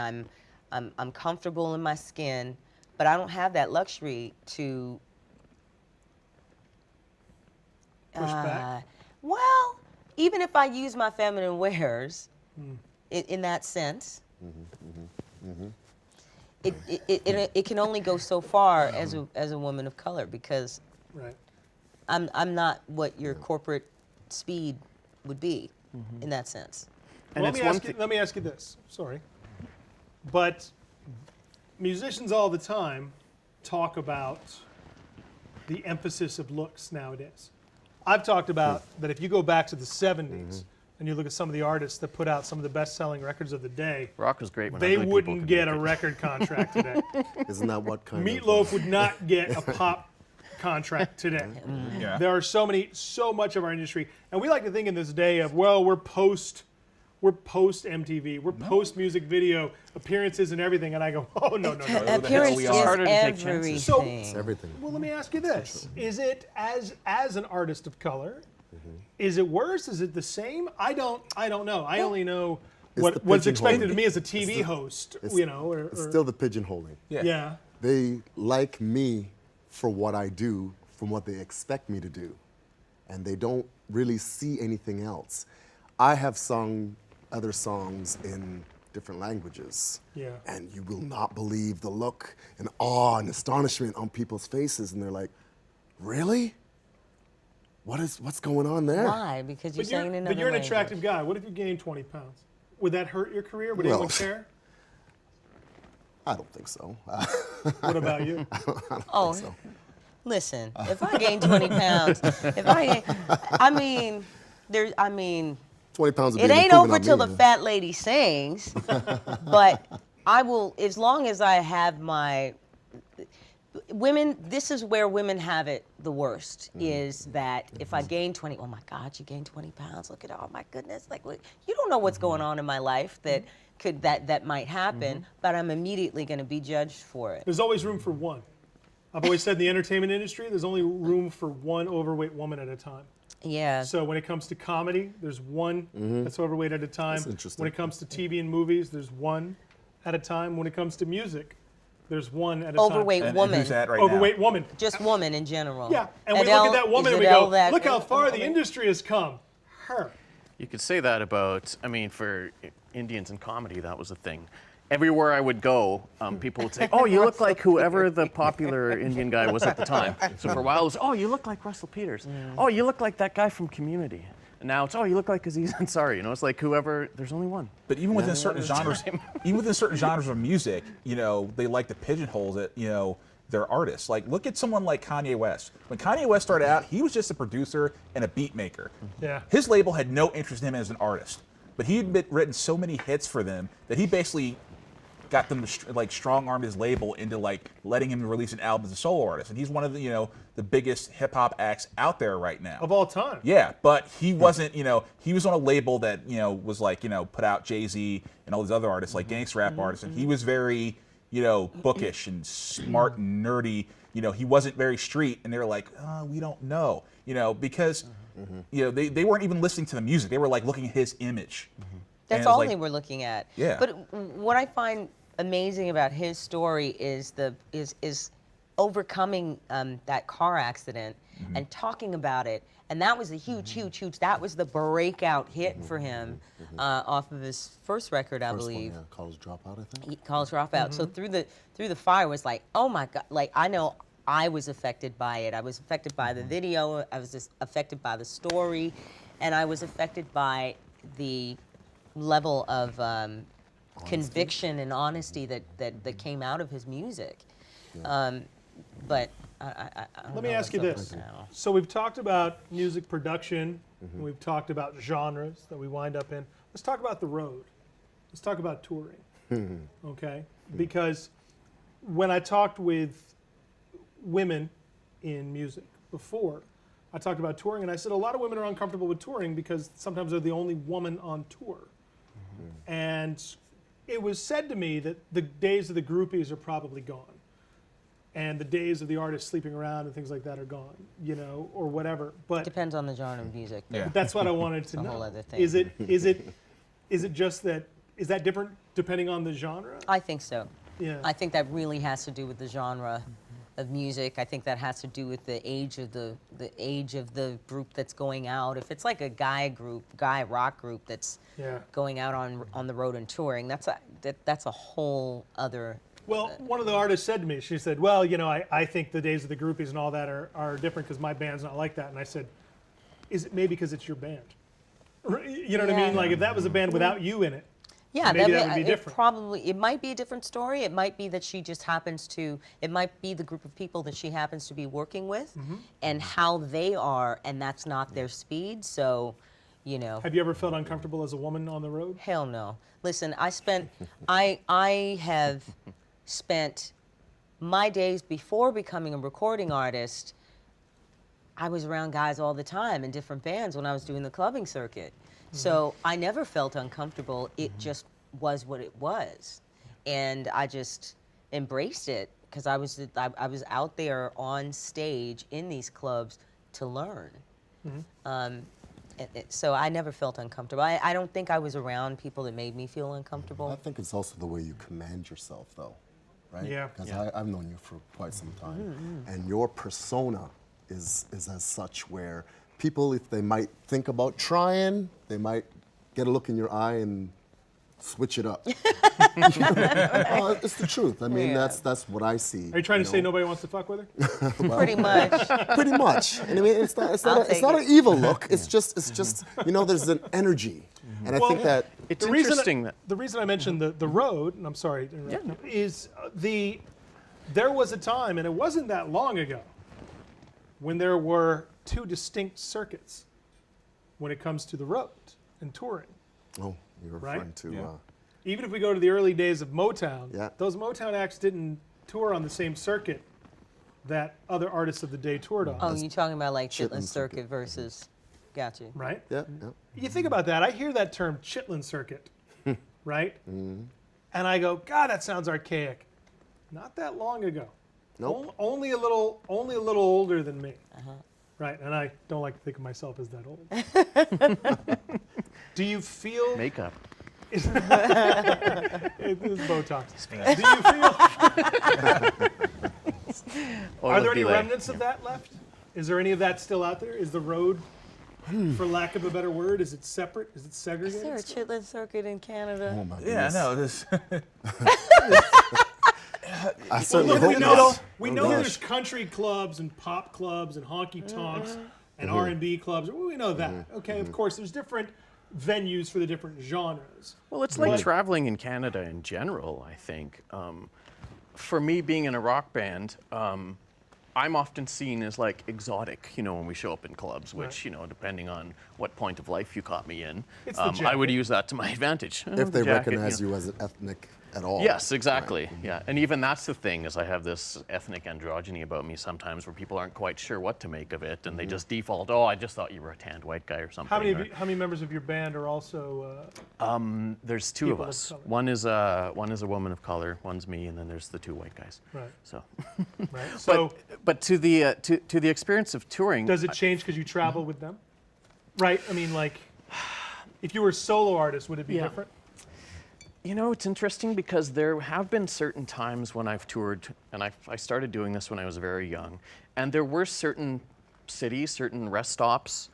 I'm comfortable in my skin, but I don't have that luxury to. Push back. Well, even if I use my feminine wares, in that sense, it can only go so far as a woman of color because Right. I'm not what your corporate speed would be in that sense. And Well, it's one let me ask you this. Sorry. But musicians all the time talk about the emphasis of looks nowadays. I've talked about that if you go back to the 70s and you look at some of the artists that put out some of the best-selling records of the day, Rock was great when they ugly people wouldn't could get make a it. record contract today. Isn't that what kind of Meatloaf would not get a pop contract today. Yeah. There are so much of our industry, and we like to think in this day of, well, we're post MTV, we're post music video appearances and everything, and I go, oh no. the hell Appearance we is are. It's harder to take chances. everything. So- It's everything. Well, let me ask you this: is it as an artist of color? Is it worse? Is it the same? I don't know. I only know It's the what's expected pigeonholing. of me as a TV host. It's Or still the pigeonholing. yeah. They like me for what I do, from what they expect me to do, and they don't really see anything else. I have sung other songs in different languages, Yeah. and you will not believe the look and awe and astonishment on people's faces, and they're like, "Really? What's going on there?" Why? Because you're But saying another you're an language. attractive guy. What if you gained 20 pounds? Would that hurt your career? Would anyone Well- care? I don't think so. What about you? Oh, so. listen. If I gain 20 pounds, I mean, 20 pounds would be it an ain't improvement over on till me, the yeah. fat lady sings. But I will, as long as I have my women. This is where women have it the worst. Is that if I gain 20? Oh my God, you gained 20 pounds. Look at all my goodness. Like, look, you don't know what's going on in my life that might happen. But I'm immediately going to be judged for it. There's always room for one. I've always said in the entertainment industry, there's only room for one overweight woman at a time. Yeah. So when it comes to comedy, there's one that's overweight at a time. That's interesting. When it comes to TV and movies, there's one at a time. When it comes to music, there's one at a Overweight time. And woman. who's that right Overweight woman. Just woman in general. Yeah, and we Adele- look at that woman is and we Adele go, that- look how far the industry has come. Her. You could say that about, I mean, for Indians in comedy, that was a thing. Everywhere I would go, people would say, oh, you look like whoever the popular Indian guy was at the time. So for a while it was, oh, you look like Russell Peters. Oh, you look like that guy from Community. And now it's, oh, you look like Aziz Ansari. You know, it's like whoever, there's only one. But even within certain genres, even within certain genres of music, you know, they like to pigeonhole it, you know, their artists. Like, look at someone like Kanye West. When Kanye West started out, he was just a producer and a beat maker. Yeah. His label had no interest in him as an artist, but he had written so many hits for them that he basically got them to like strong-armed his label into like letting him release an album as a solo artist. And he's one of the, you know, the biggest hip-hop acts out there right now. Of all time. Yeah, but he wasn't, you know, he was on a label that, you know, was like, you know, put out Jay-Z and all these other artists, like gangsta rap artists, and he was very, you know, bookish and smart and nerdy. You know, he wasn't very street, and they were like, we don't know, you know, because, you know, they weren't even listening to the music. They were like looking at his image. That's And all like- they were looking at. Yeah. But what I find amazing about his story is is overcoming that car accident and talking about it. And that was a huge. That was the breakout hit for him off of his first record, I believe. One, yeah, College Dropout, I think. College Dropout. So through the fire was like, oh my God! Like I know I was affected by it. I was affected by the video. I was just affected by the story, and I was affected by the level of conviction and honesty that came out of his music. But I don't Let me know ask you what's up this. with now. So we've talked about music production, and we've talked about genres that we wind up in. Let's talk about the road. Let's talk about touring, okay? Because when I talked with women in music before, I talked about touring, and I said a lot of women are uncomfortable with touring because sometimes they're the only woman on tour. And it was said to me that the days of the groupies are probably gone. And the days of the artists sleeping around and things like that are gone, you know, or whatever. But Depends on the genre of music. Yeah. that's what I wanted to a know. whole other thing. Is it just that? Is that different depending on the genre? I think so. Yeah. I think that really has to do with the genre of music. I think that has to do with the age of the group that's going out. If it's like a guy rock group that's Yeah. going out on the road and touring, that's a whole other. Well, one of the artists said to me, she said, well, you know, I think the days of the groupies and all that are different because my band's not like that. And I said, is it maybe because it's your band? You know what I Yeah. mean? Like if that was a band without you in it, Yeah, maybe that would be different. It might be a different story. It might be that she just happens to. It might be the group of people that she happens to be working with, and how they are, and that's not their speed. So, you know. Have you ever felt uncomfortable as a woman on the road? Hell no. Listen, I have spent my days before becoming a recording artist. I was around guys all the time in different bands when I was doing the clubbing circuit. So I never felt uncomfortable. It just was what it was. And I just embraced it because I was out there on stage in these clubs to learn. So I never felt uncomfortable. I don't think I was around people that made me feel uncomfortable. I think it's also the way you command yourself, though, right? Yeah. Because I've known you for quite some time, and your persona is as such where people, if they might think about trying, they might get a look in your eye and switch it up. It's the truth. I mean, Yeah. that's what I see. Are you trying to say know? nobody wants to fuck with her? Pretty much. Pretty much. And I mean, it's not take an it. evil look. It's just you know, there's an energy, and I think that It's The reason interesting that. the reason I mentioned the road, and I'm sorry to interrupt, is there was a time, and it wasn't that long ago, when there were two distinct circuits when it comes to the road and touring. oh, you're Right? referring to. Yeah. Even if we go to the early days of Motown, Yeah. those Motown acts didn't tour on the same circuit that other artists of the day toured on, Oh, you're talking about like Chitlin Chitlin Circuit Circuit. versus. Got you. right? Yeah, yeah. You think about that. I hear that term Chitlin Circuit, right? And I go, God, that sounds archaic. Not that long ago. Nope. Only a little older than me. Right, and I don't like to think of myself as that old. Do you feel Makeup. it is Botox? Do you feel? Oil Are of there any delay. remnants of that left? Is there any of that still out there? Is the road, for lack of a better word, is it separate? Is it Is there a segregated? chitlin circuit in Canada? Oh my Yeah, goodness. no, this. I certainly Look, hope we not. know, we Oh, know gosh. there's country clubs and pop clubs and honky tonks and R&B clubs. We know that. Okay, of course, there's different venues for the different genres. Well, it's like traveling in Canada in general, I think. For me, being in a rock band, I'm often seen as like exotic, when we show up in clubs, which, depending on what point of life you caught me in, It's the I would jacket. use that to my advantage. If The they jacket, recognize you as an ethnic at all. Yes, exactly. Yeah, and even that's the thing, is I have this ethnic androgyny about me sometimes, where people aren't quite sure what to make of it, and they just default, oh, I just thought you were a tanned white guy or something. How many members of your band are also? There's two of people of us. color? One is a woman of color, one's me, and then there's the two white guys. Right. So, Right. So but to the experience of touring, does it change because you travel with them? Right. I mean, like, if you were a solo artist, would it be Yeah. different? It's interesting because there have been certain times when I've toured, and I started doing this when I was very young, and there were certain cities, certain rest stops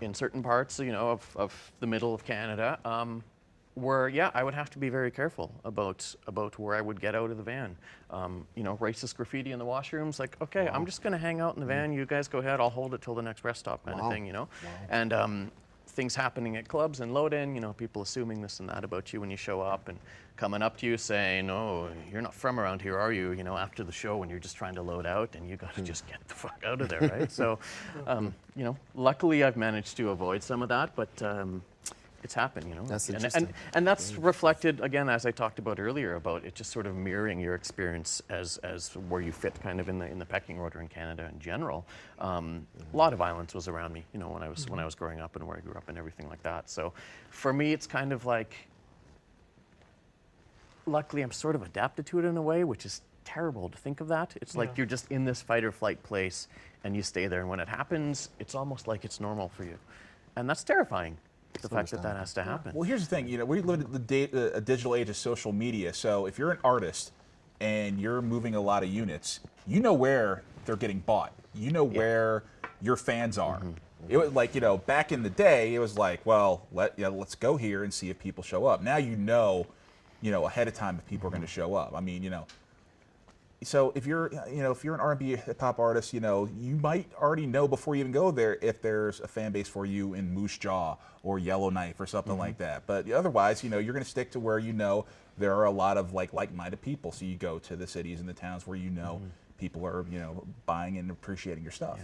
in certain parts, of the middle of Canada, where, yeah, I would have to be very careful about where I would get out of the van. Racist graffiti in the washrooms, like, okay, I'm just going to hang out in the van. You guys go ahead. I'll hold it till the next rest stop, kind of thing, And things happening at clubs and load-in, people assuming this and that about you when you show up, and coming up to you saying, "No, you're not from around here, are you?" After the show when you're just trying to load out, and you got to just get the fuck out of there, right? So, luckily I've managed to avoid some of that, but it's happened, That's And- interesting. And that's reflected, again, as I talked about earlier, about it just sort of mirroring your experience as where you fit kind of in the pecking order in Canada in general. A lot of violence was around me, when I was growing up and where I grew up and everything like that. So for me, it's kind of like, luckily I'm sort of adapted to it in a way, which is terrible to think of that. It's like you're just in this fight or flight place and you stay there, and when it happens, it's almost like it's normal for you. And that's terrifying. The fact that has to happen. Well, here's the thing. We live in a digital age of social media. So if you're an artist and you're moving a lot of units, you know where they're getting bought. You know where your fans are. It was like, back in the day, it was like, well, let's go here and see if people show up. Now ahead of time if people are going to show up. I mean, So if you're an R&B hip hop artist, you might already know before you even go there if there's a fan base for you in Moose Jaw or Yellowknife or something like that. But otherwise, you're going to stick to where there are a lot of like-minded people. So you go to the cities and the towns where people are buying and appreciating your stuff.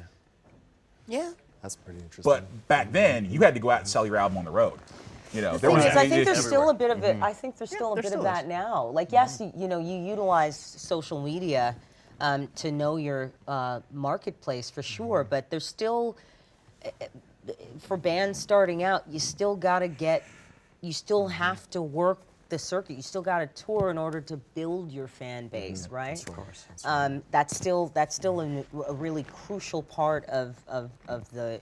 Yeah. That's pretty interesting. But back then, you had to go out and sell your album on the road. There Thing was is, I think there's everywhere. still a bit of it. I think there's still a there bit of still that is. now. Like, yes, you utilize social media to know your marketplace for sure, but there's still, for bands starting out, you still have to work the circuit. You still got to tour in order to build your fan base, right? Of course. That's still a really crucial part of the,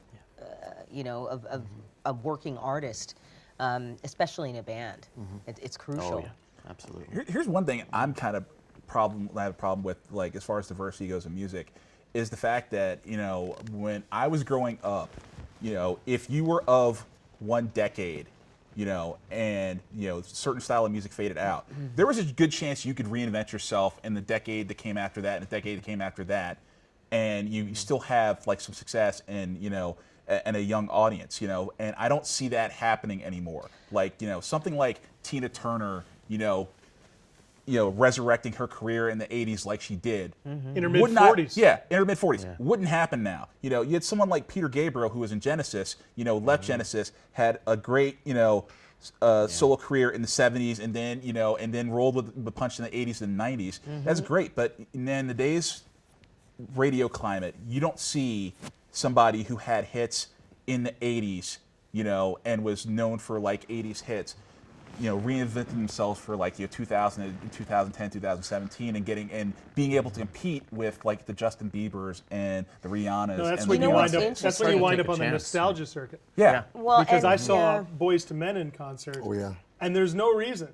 of a working artist, especially in a band. It's crucial. Oh, yeah, absolutely. Here's one thing I have a problem with, as far as diversity goes in music, is the fact that when I was growing up, if you were of one decade, and certain style of music faded out, there was a good chance you could reinvent yourself in the decade that came after that and the decade that came after that, and you still have some success and and a young audience, and I don't see that happening anymore. Something like Tina Turner, resurrecting her career in the 80s like she did. In her would not- mid-40s. Yeah, in her mid-40s. Wouldn't happen now. You had someone like Peter Gabriel, who was in Genesis, left Genesis, had a great, solo career in the 70s, and then rolled with the punch in the 80s and 90s. That's great, but in today's radio climate, you don't see somebody who had hits in the 80s, and was known for 80s hits, reinventing themselves for like 2000, 2010, 2017, and being able to compete with like the Justin Biebers and the Rihannas. No, that's and when the you what's wind up. interesting? That's when you wind Take up a on the chance. nostalgia circuit. Yeah. Well, Because and, I saw yeah, Boys to Men in concert. Oh yeah. And there's no reason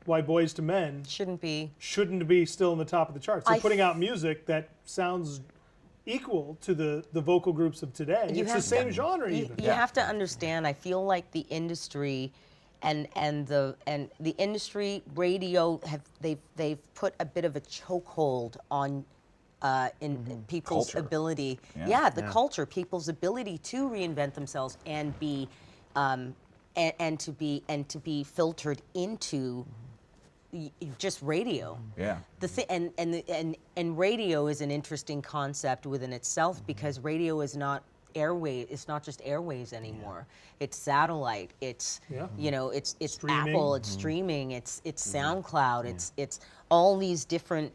why Boys to Men shouldn't be. shouldn't be still in the top of the charts. They're I putting out music that sounds equal to the vocal groups of today. You It's the have same to- genre You, even. you have to understand. I feel like the industry, and the industry radio they've put a bit of a chokehold on. In people's Culture. ability, Yeah. the culture, people's ability to reinvent themselves and be, and to be filtered into just radio. Yeah. And radio is an interesting concept within itself because radio is not airway. It's not just airways anymore. It's satellite. It's Yeah. it's Streaming. Apple. It's streaming. It's SoundCloud. It's all these different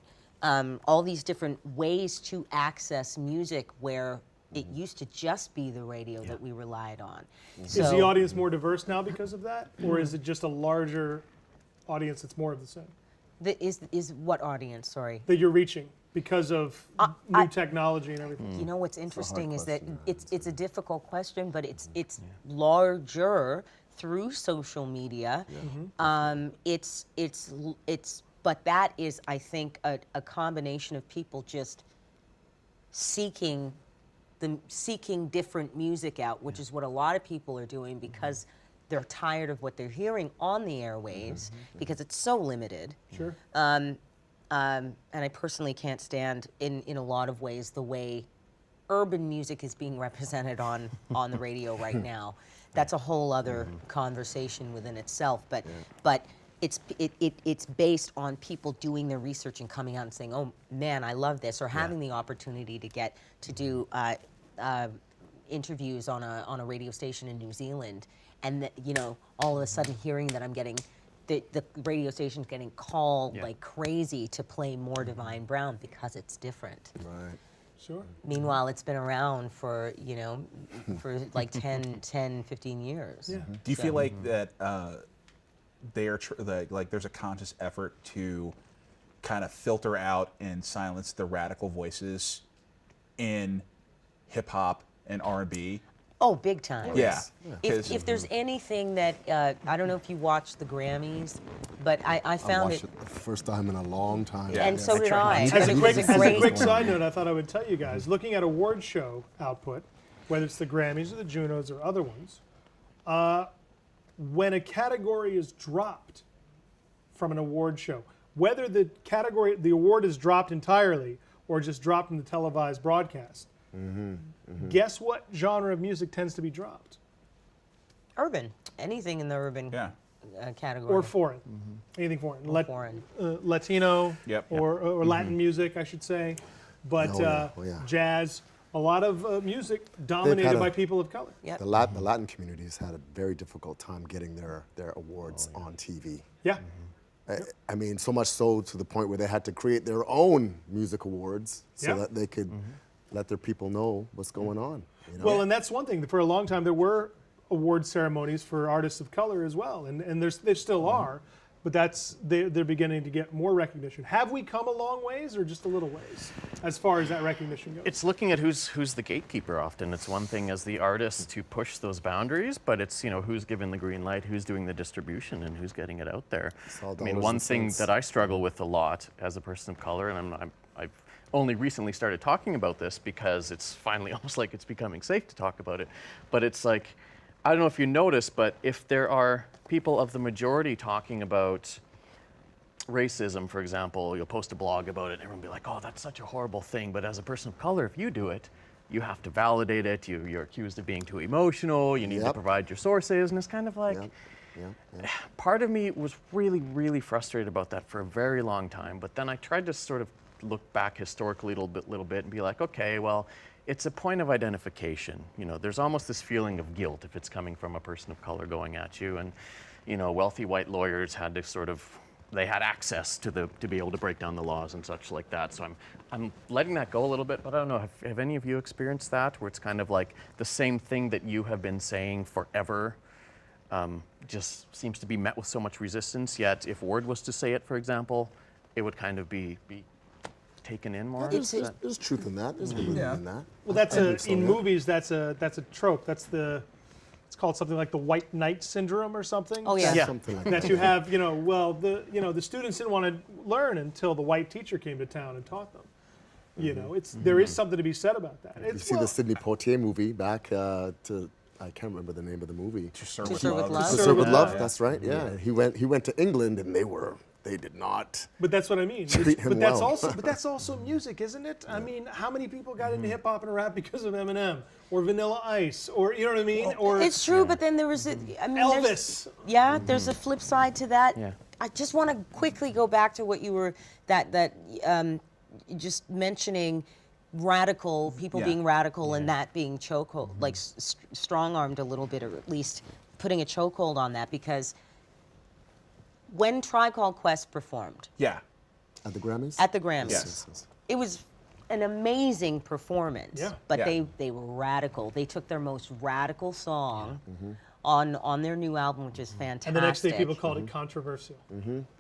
ways to access music where it used to just be the radio that we relied on. Is the audience more diverse now because of that, or is it just a larger audience that's more of the same Is what audience? Sorry. that you're reaching because of new technology and everything? You know what's interesting is that question, it's a difficult question, but it's larger through social media. But that is, I think, a combination of people just seeking different music out, which is what a lot of people are doing because they're tired of what they're hearing on the airwaves because it's so limited. Sure. And I personally can't stand, in a lot of ways, the way urban music is being represented on the radio right now. That's a whole other conversation within itself. But it's based on people doing their research and coming out and saying, "Oh man, I love this," or having the opportunity to get to do interviews on a radio station in New Zealand, and all of a sudden hearing that I'm getting. The radio station's getting called like crazy to play more Divine Brown because it's different. Right. Sure. Meanwhile, it's been around for, for like 10, 15 years. Yeah. Do you feel like that there's a conscious effort to kind of filter out and silence the radical voices in hip hop and R&B? Oh, big time. Yeah. If there's anything that, I don't know if you watched the Grammys, but I I found watched it the first time in a long time. Yeah. and so did I. As And a it quick, was as a great- quick side note, I thought I would tell you guys, looking at award show output, whether it's the Grammys or the Junos or other ones, when a category is dropped from an award show, whether the award is dropped entirely or just dropped in the televised broadcast, guess what genre of music tends to be dropped? Urban. Anything in the urban Yeah. category. Or foreign. Anything foreign. foreign. Latino Yep. or Latin music, I should say. But Oh, yeah. jazz, a lot of music dominated had a- by people of color. Yep. The Latin communities had a very difficult time getting their awards on TV. Yeah. I mean, so much so to the point where they had to create their own music awards so Yeah. that they could let their people know what's going on. Well, and that's one thing. For a long time, there were award ceremonies for artists of color as well, and there still are, but they're beginning to get more recognition. Have we come a long ways, or just a little ways, as far as that recognition goes? It's looking at who's the gatekeeper often. It's one thing as the artist to push those boundaries, but it's who's given the green light, who's doing the distribution, and who's getting it out there. all I mean, dollars one and thing cents. that I struggle with a lot as a person of color, and I've only recently started talking about this because it's finally almost like it's becoming safe to talk about it, but it's like, I don't know if you notice, but if there are people of the majority talking about racism, for example, you'll post a blog about it and everyone will be like, oh, that's such a horrible thing. But as a person of color, if you do it, you have to validate it. You're accused of being too emotional. You need to Yep. provide your sources. And it's kind of like, part of me was really, really frustrated about that for a very long time. But then I tried to sort of look back historically a little bit and be like, okay, well, it's a point of identification. There's almost this feeling of guilt if it's coming from a person of color going at you. And, wealthy white lawyers had to they had access to be able to break down the laws and such like that. So I'm letting that go a little bit, but I don't know, have any of you experienced that, where it's kind of like the same thing that you have been saying forever just seems to be met with so much resistance. Yet, if Ward was to say it, for example, it would kind of be taken in more. There's truth in that. There's validity in that. Well, that's I think so, in yeah. movies. That's a trope. It's called something like the white knight syndrome or something. Oh yeah. Yeah. Something like That that. you have, the students didn't want to learn until the white teacher came to town and taught them. There is something to be said about that. You see the Sidney Poitier movie back to I can't remember the name of the movie. To Serve To with Serve with Love. Love. To Serve with Love. That's right. Yeah. He went to England and they did not. But that's what I mean. Treat him but that's well. also music, isn't it? I mean, how many people got into hip hop and rap because of Eminem or Vanilla Ice or you know what I mean? Or It's true, but then there was Elvis. There's a flip side to that. Yeah. I just want to quickly go back to what you were just mentioning, radical people Yeah. being radical and that being chokehold, like strong-armed a little bit, or at least putting a chokehold on that, because when Tribe Called Quest performed Yeah. At the Grammys? at the Grammys, Yes. it was an amazing performance. Yeah. But Yeah. they were radical. They took their most radical song on their new album, which is fantastic. And the next day, people called it controversial.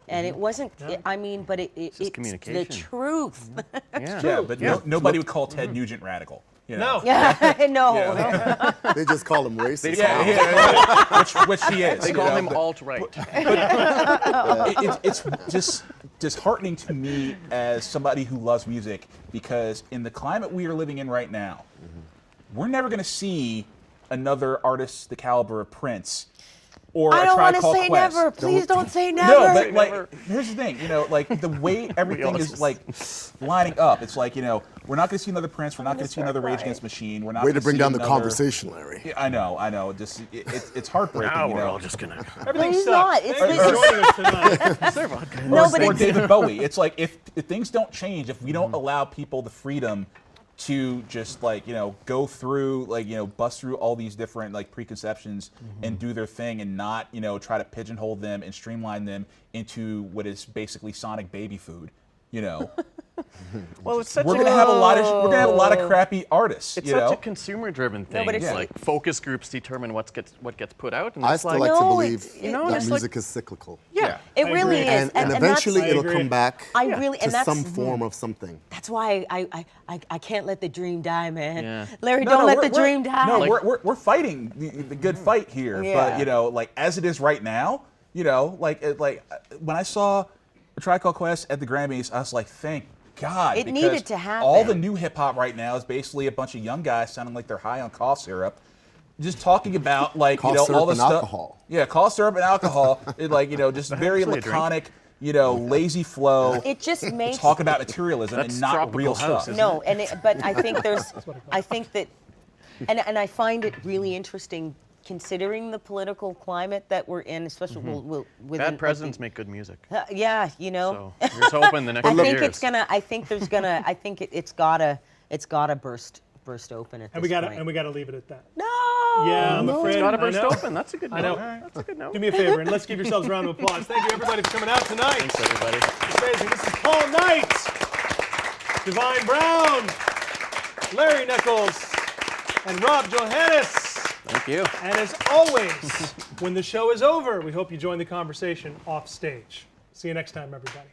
And it wasn't. Yeah. But it's the communication. truth. Yeah. Yeah, but nobody would call Ted Nugent radical. You know? No. Yeah, no. Yeah. They just call him racist. Which he is. They you call know, him but alt-right. it's just disheartening to me as somebody who loves music, because in the climate we are living in right now, we're never going to see another artist the caliber of Prince or I a don't Tribe want to Called say Quest. never. Please don't say never. No, but like, here's the thing, like the way everything is just- like lining up, it's like, we're not going to see another Prince, we're not going to see start another Rage crying. Against the Machine, we're not Way gonna to bring see down the another- conversation, Larry. Yeah, I know. Just it's heartbreaking. Now you we're know? all just gonna. Everything he's sucks. not. It's Thank you for joining us tonight. Is there vodka? No, or, but or it's, David Bowie. It's like if things don't change, if we don't allow people the freedom to just go through bust through all these different preconceptions and do their thing, and not try to pigeonhole them and streamline them into what is basically sonic baby food. Well, it's such We're a gonna have a lot of crappy artists. It's you such know? a consumer-driven thing. but it's it's- like focus groups determine what gets put out, and I it's still like, like to No, believe it's- you know, that it's like- music is cyclical. yeah. it I really agree. is. And that's- eventually I it'll agree. come back I really, to and that's some form of something. That's why I can't let the dream die, man. Yeah. Larry, No, don't let we're- the dream die. No, we're fighting the good fight here, Yeah. but as it is right now, when I saw a Tribe Called Quest at the Grammys, I was like, thank God. It because needed to happen. All the new hip hop right now is basically a bunch of young guys sounding like they're high on cough syrup, just talking about Cough all syrup the and stuff. alcohol. Yeah, cough syrup and alcohol. Just very actually a drink. laconic, lazy flow. It just makes talk about materialism That's and not tropical real house, stuff. isn't no, but I think and I find it really interesting, considering the political climate that we're in, especially within Bad presidents make good music. yeah, So here's hoping the next I few think years. it's gonna. I think there's gonna. I think it's gotta burst open at And this we got to leave it at that. No. Yeah, I'm afraid. It's got to I burst know. open. That's a good note. know. That's a good note. Do me a favor and let's give yourselves a round of applause. Thank you everybody for coming out tonight. Thanks, everybody. It's amazing. This is Paul Knight, Divine Brown, Larry Nichols, and Robb Johannes. Thank you. And as always, when the show is over, we hope you join the conversation off stage. See you next time, everybody.